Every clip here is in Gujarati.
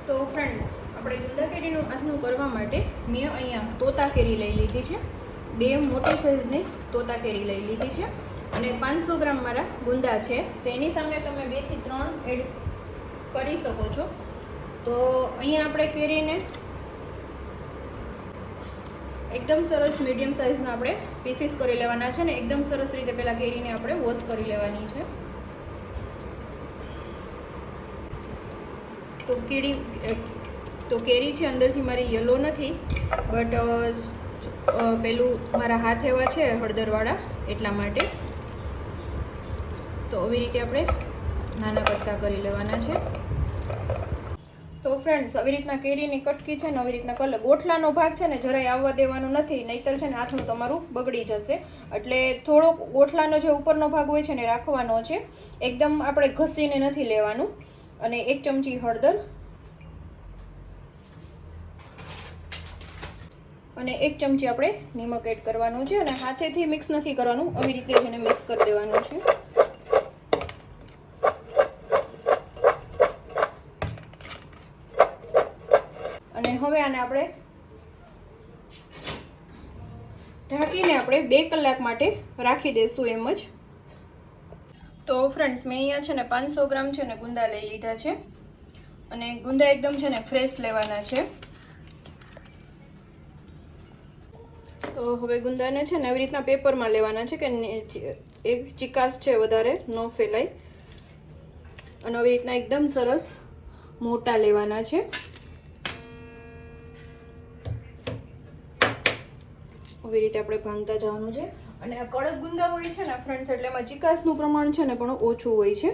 તો ફ્રેન્ડ્સ, આપણે ગુંદા કેરીનું આથણું કરવા માટે મેં અહીંયા તોતા કેરી લઈ લીધી છે. 2 મોટી સાઇઝની તોતા કેરી લઈ લીધી છે અને 500 ગ્રામ મારા ગુંદા છે. તેની સામે તમે 2 થી 3 એડ કરી શકો છો. તો અહીંયા આપણે કેરીને એકદમ સરસ મીડિયમ સાઇઝના આપણે પીસીસ કરી લેવાના છે ને એકદમ સરસ રીતે પહેલાં કેરીને આપણે વોશ કરી લેવાની છે. તો કેરી છે અંદરથી મારી યલો નથી, બટ પેલું મારા હાથ એવા છે હળદરવાળા, એટલા માટે. તો આવી રીતે આપણે નાના કટકા કરી લેવાના છે. તો ફ્રેન્ડ્સ, આવી રીતના કેરીની કટકી છે ને આવી રીતના કલર ગોઠલાનો ભાગ છે ને જરાય આવવા દેવાનો નથી, નહીતર છે ને આથણું તમારું બગડી જશે. એટલે થોડોક ગોઠલાનો જે ઉપરનો ભાગ હોય છે ને રાખવાનો છે, એકદમ આપણે ઘસીને નથી લેવાનું. અને 1 ચમચી હળદર અને 1 ચમચી આપણે નિમક એડ કરવાનું છે અને હાથેથી મિક્સ નથી કરવાનું, આવી રીતે એને મિક્સ કરી દેવાનું છે. અને હવે આને આપણે ઢાંકીને આપણે 2 કલાક માટે રાખી દઈશું એમ જ. તો ફ્રેન્ડ્સ, મેં અહીંયા છે ને 500 ગ્રામ છે ને ગુંદા લઈ લીધા છે અને ગુંદા એકદમ છે ને ફ્રેશ લેવાના છે. તો હવે ગુંદાને છે ને આવી રીતના પેપરમાં લેવાના છે કે એક ચિકાસ છે વધારે ન ફેલાય. અને આવી રીતના એકદમ સરસ મોટા લેવાના છે. આવી રીતે આપણે ભાંગતા જવાનું છે. અને આ કડક ગુંદા હોય છે ને ફ્રેન્ડ્સ, એટલે એમાં ચિકાસનું પ્રમાણ છે ને પણ ઓછું હોય છે.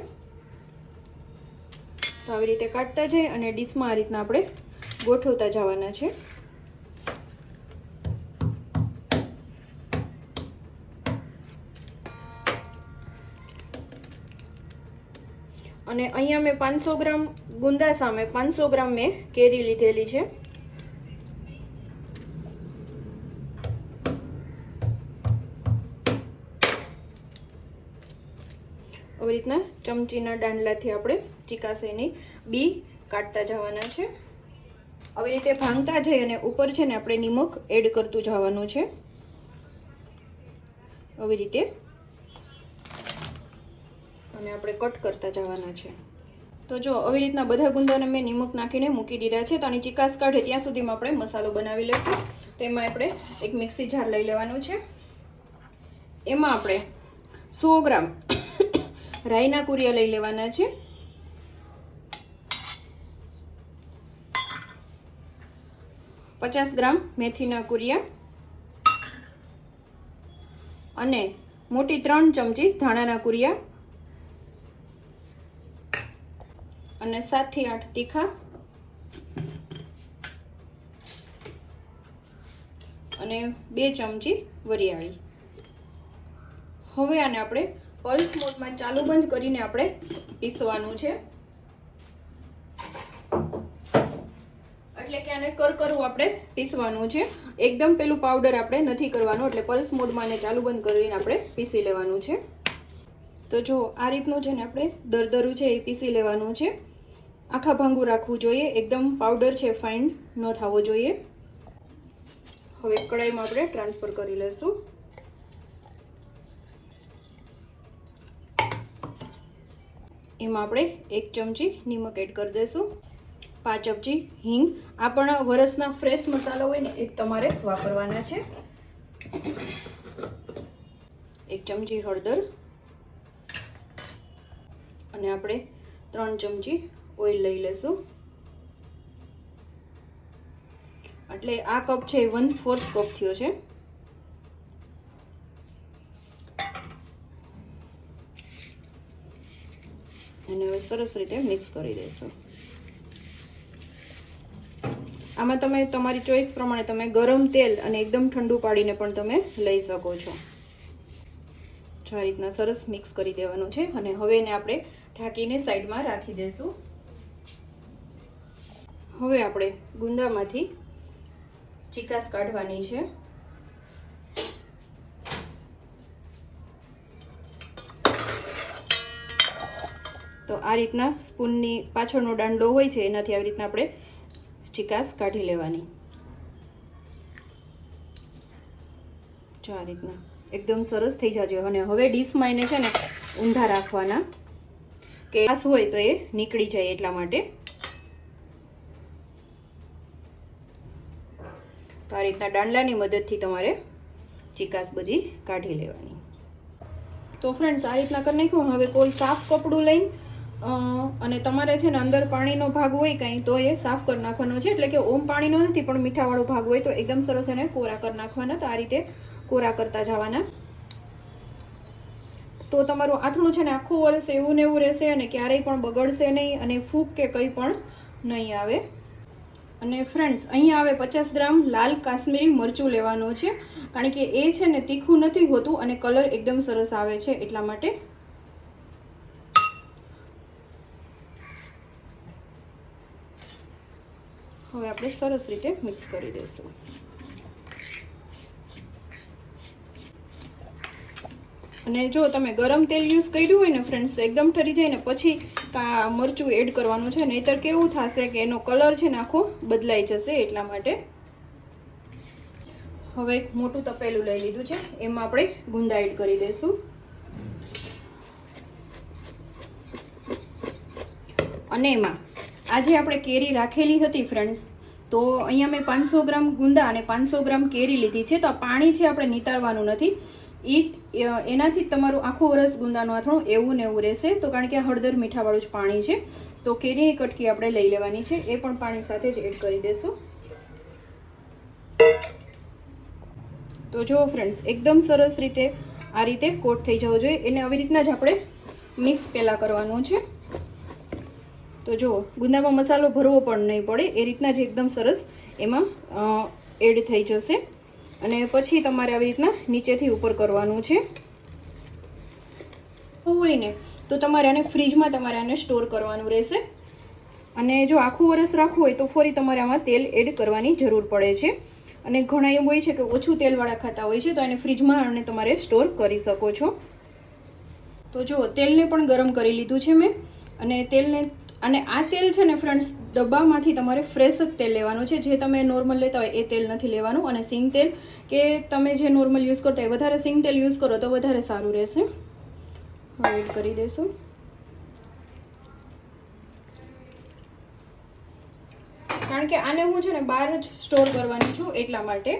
તો આવી રીતે કાઢતા જઈએ અને ડીશમાં આ રીતના આપણે ગોઠવતા જવાના છે. અને અહીંયા મેં 500 ગ્રામ ગુંદા સામે 500 ગ્રામ મેં કેરી લીધેલી છે. આવી રીતના ચમચીના દાંડલાથી આપણે ચિકાસેની બી કાઢતા જવાના છે. આવી રીતે ભાંગતા જઈ અને ઉપર છે ને આપણે નિમક એડ કરતું જવાનું છે. આવી રીતે અને આપણે કટ કરતા જવાના છે. તો જો આવી રીતના બધા ગુંદાને મેં નિમક નાખીને મૂકી દીધા છે. તો આની ચિકાસ કાઢે ત્યાં સુધીમાં આપણે મસાલો બનાવી લઈશું. તો એમાં આપણે એક મિક્સી જાર લઈ લેવાનું છે. એમાં આપણે 100 ગ્રામ રાઈના કુરિયા લઈ લેવાના છે. 50 ગ્રામ મેથીના કુરિયા અને મોટી 3 ચમચી ધાણાના કુરિયા અને 7 થી 8 તીખા અને 2 ચમચી વરિયાળી. હવે આને આપણે પલ્સ મોડમાં ચાલુ બંધ કરીને આપણે પીસવાનું છે. એટલે કે આને કરકરું આપણે પીસવાનું છે. એકદમ પેલું પાવડર આપણે નથી કરવાનું, એટલે પલ્સ મોડમાં આને ચાલુ બંધ કરીને આપણે પીસી લેવાનું છે. તો જો આ રીતનું છે ને આપણે દરદરું છે એ પીસી લેવાનું છે. આખા ભાંગું રાખવું જોઈએ, એકદમ પાવડર છે ફાઇન ન થવો જોઈએ. હવે કઢાઈમાં આપણે ટ્રાન્સફર કરી લઈશું. એમાં આપણે 1 ચમચી નિમક એડ કરી દઈશું, 5 ચમચી હિંગ. આ પણ વરસના ફ્રેશ મસાલો હોય ને એ તમારે વાપરવાના છે. 1 ચમચી હળદર અને આપણે 3 ચમચી ઓઇલ લઈ લેશું. એટલે આ કપ છે 1/4 કપ થયો છે. અને હવે સરસ રીતે મિક્સ કરી દઈશું. આમાં તમે તમારી ચોઈસ પ્રમાણે તમે ગરમ તેલ અને એકદમ ઠંડુ પાડીને પણ તમે લઈ શકો છો. આ રીતના સરસ મિક્સ કરી દેવાનું છે. અને હવે એને આપણે ઢાંકીને સાઈડમાં રાખી દઈશું. હવે આપણે ગુંદામાંથી ચિકાસ કાઢવાની છે. તો આ રીતના સ્પૂનની પાછળનો દાંડો હોય છે એનાથી આવી રીતના આપણે ચિકાસ કાઢી લેવાની. જો આ રીતના એકદમ સરસ થઈ જશે. અને હવે ડીશમાં એને છે ને ઊંધા રાખવાના કે વાસ હોય તો એ નીકળી જાય એટલા માટે. તો આ રીતના દાંડલાની મદદથી તમારે ચિકાસ બધી કાઢી લેવાની. તો ફ્રેન્ડ્સ આ રીતના કરી નાખ્યું. હવે કોઈ સાફ કપડું લઈને અને તમારે છે ને અંદર પાણીનો ભાગ હોય કાંઈ તો એ સાફ કરી નાખવાનો છે. એટલે કે ઓમ પાણીનો નથી પણ મીઠાવાળો ભાગ હોય તો એકદમ સરસ એને કોરા કરી નાખવાના. તો આ રીતે કોરા કરતા જવાના. તો તમારું આથણું છે ને આખું વર્ષ એવું ને એવું રહેશે અને ક્યારેય પણ બગડશે નહીં અને ફૂગ કે કંઈ પણ નહીં આવે. અને ફ્રેન્ડ્સ અહીંયા આવે 50 ગ્રામ લાલ કાશ્મીરી મરચું લેવાનું છે, કારણ કે એ છે ને તીખું નથી હોતું અને કલર એકદમ સરસ આવે છે એટલા માટે. હવે આપણે સરસ રીતે મિક્સ કરી દઈશું. અને જો તમે ગરમ તેલ યુઝ કર્યું હોય ને ફ્રેન્ડ્સ તો એકદમ ઠરી જાય ને પછી મરચું એડ કરવાનું છે, નહીતર કેવું થશે કે એનો કલર છે ને આખો બદલાઈ જશે એટલા માટે. હવે એક મોટું તપેલું લઈ લીધું છે, એમાં આપણે ગુંદા એડ કરી દઈશું. અને એમાં આજે આપણે કેરી રાખેલી હતી ફ્રેન્ડ્સ, તો અહીંયા મેં 500 ગ્રામ ગુંદા અને 500 ગ્રામ કેરી લીધી છે. તો આ પાણી છે આપણે નિતારવાનું નથી, એનાથી જ તમારું આખું વરસ ગુંદાનું આથણું એવું ને એવું રહેશે. તો કારણ કે હળદર મીઠાવાળું જ પાણી છે. તો કેરીની કટકી આપણે લઈ લેવાની છે, એ પણ પાણી સાથે જ એડ કરી દેશું. તો જો ફ્રેન્ડ્સ એકદમ સરસ રીતે આ રીતે કોટ થઈ જવો જોઈએ. એને આવી રીતના જ આપણે મિક્સ પહેલાં કરવાનું છે. તો જો ગુંદામાં મસાલો ભરવો પણ નહીં પડે, એ રીતના જ એકદમ સરસ એમાં એડ થઈ જશે. અને પછી તમારે આવી રીતના નીચેથી ઉપર કરવાનું છે. હોય ને તો તમારે આને ફ્રીજમાં તમારે આને સ્ટોર કરવાનું રહેશે. અને જો આખું વરસ રાખવું હોય તો ફરી તમારે આમાં તેલ એડ કરવાની જરૂર પડે છે. અને ઘણા એમ હોય છે કે ઓછું તેલવાળા ખાતા હોય છે, તો એને ફ્રીજમાં અને તમારે સ્ટોર કરી શકો છો. તો જો તેલને પણ ગરમ કરી લીધું છે મેં. અને આ તેલ છે ને ફ્રેન્ડ્સ ડબ્બામાંથી તમારે ફ્રેશ જ તેલ લેવાનું છે. જે તમે નોર્મલ લેતા હોય એ તેલ નથી લેવાનું. અને સિંગ તેલ કે તમે જે નોર્મલ યુઝ કરતા હોય વધારે સિંગ તેલ યુઝ કરો તો વધારે સારું રહેશે. હવે એડ કરી દઈશું. કારણ કે આને હું છે ને બહાર જ સ્ટોર કરવાની છું એટલા માટે.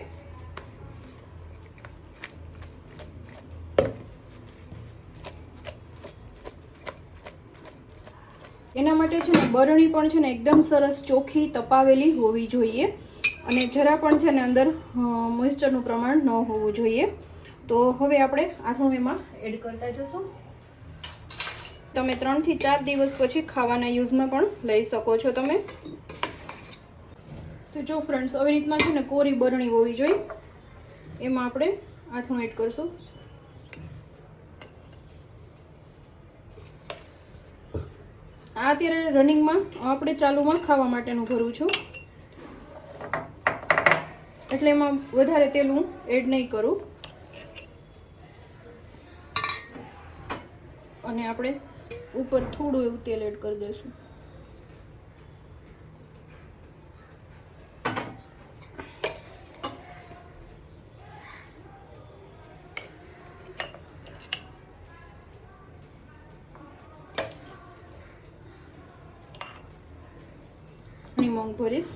એના માટે છે ને બરણી પણ છે ને એકદમ સરસ ચોખ્ખી તપાવેલી હોવી જોઈએ અને જરા પણ છે ને અંદર મોઇસ્ચરનું પ્રમાણ ન હોવું જોઈએ. તો હવે આપણે આથણું એમાં એડ કરતા જશું. તમે 3 થી 4 દિવસ પછી ખાવાના યુઝમાં પણ લઈ શકો છો તમે. તો જો ફ્રેન્ડ્સ આવી રીતના છે ને કોરી બરણી હોવી જોઈએ, એમાં આપણે આથણું એડ કરશું. આ અત્યારે રનિંગમાં આપણે ચાલુમાં ખાવા માટેનું ભરું છું, એટલે એમાં વધારે તેલ હું એડ નહીં કરું. અને આપણે ઉપર થોડું એવું તેલ એડ કરી દઈશું. મોંગ ભરીશ.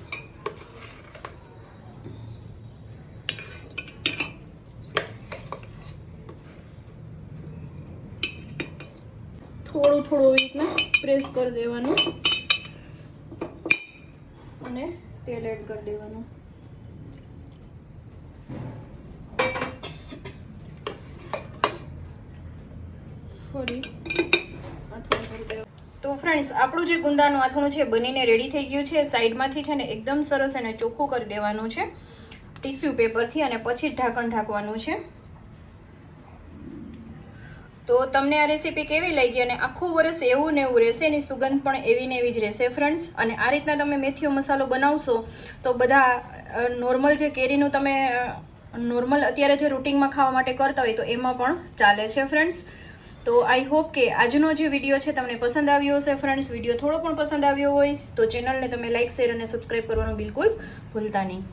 થોડું થોડું રીતના પ્રેસ કરી દેવાનું અને તેલ એડ કરી દેવાનું. ફરી આથણું કરી દેવાનું. તો ફ્રેન્ડ્સ આપણું જે ગુંદાનું આથણું છે બનીને રેડી થઈ ગયું છે. સાઈડમાંથી છે ને એકદમ સરસ એને ચોખ્ખું કરી દેવાનું છે ટીશ્યુ પેપરથી અને પછી ઢાંકણ ઢાંકવાનું છે. તો તમને આ રેસીપી કેવી લાગી અને આખું વરસ એવું ને એવું રહેશે, એની સુગંધ પણ એવી ને એવી જ રહેશે ફ્રેન્ડ્સ. અને આ રીતના તમે મેથીઓ મસાલો બનાવશો તો બધા નોર્મલ જે કેરીનું તમે નોર્મલ અત્યારે જે રૂટિનમાં ખાવા માટે કરતા હોય તો એમાં પણ ચાલે છે ફ્રેન્ડ્સ. તો આઈ હોપ કે આજનો જે વિડીયો છે તમને પસંદ આવ્યો હશે ફ્રેન્ડ્સ. વિડીયો થોડો પણ પસંદ આવ્યો હોય તો ચેનલને તમે લાઇક શેર અને સબસ્ક્રાઈબ કરવાનું બિલકુલ ભૂલતા નહીં.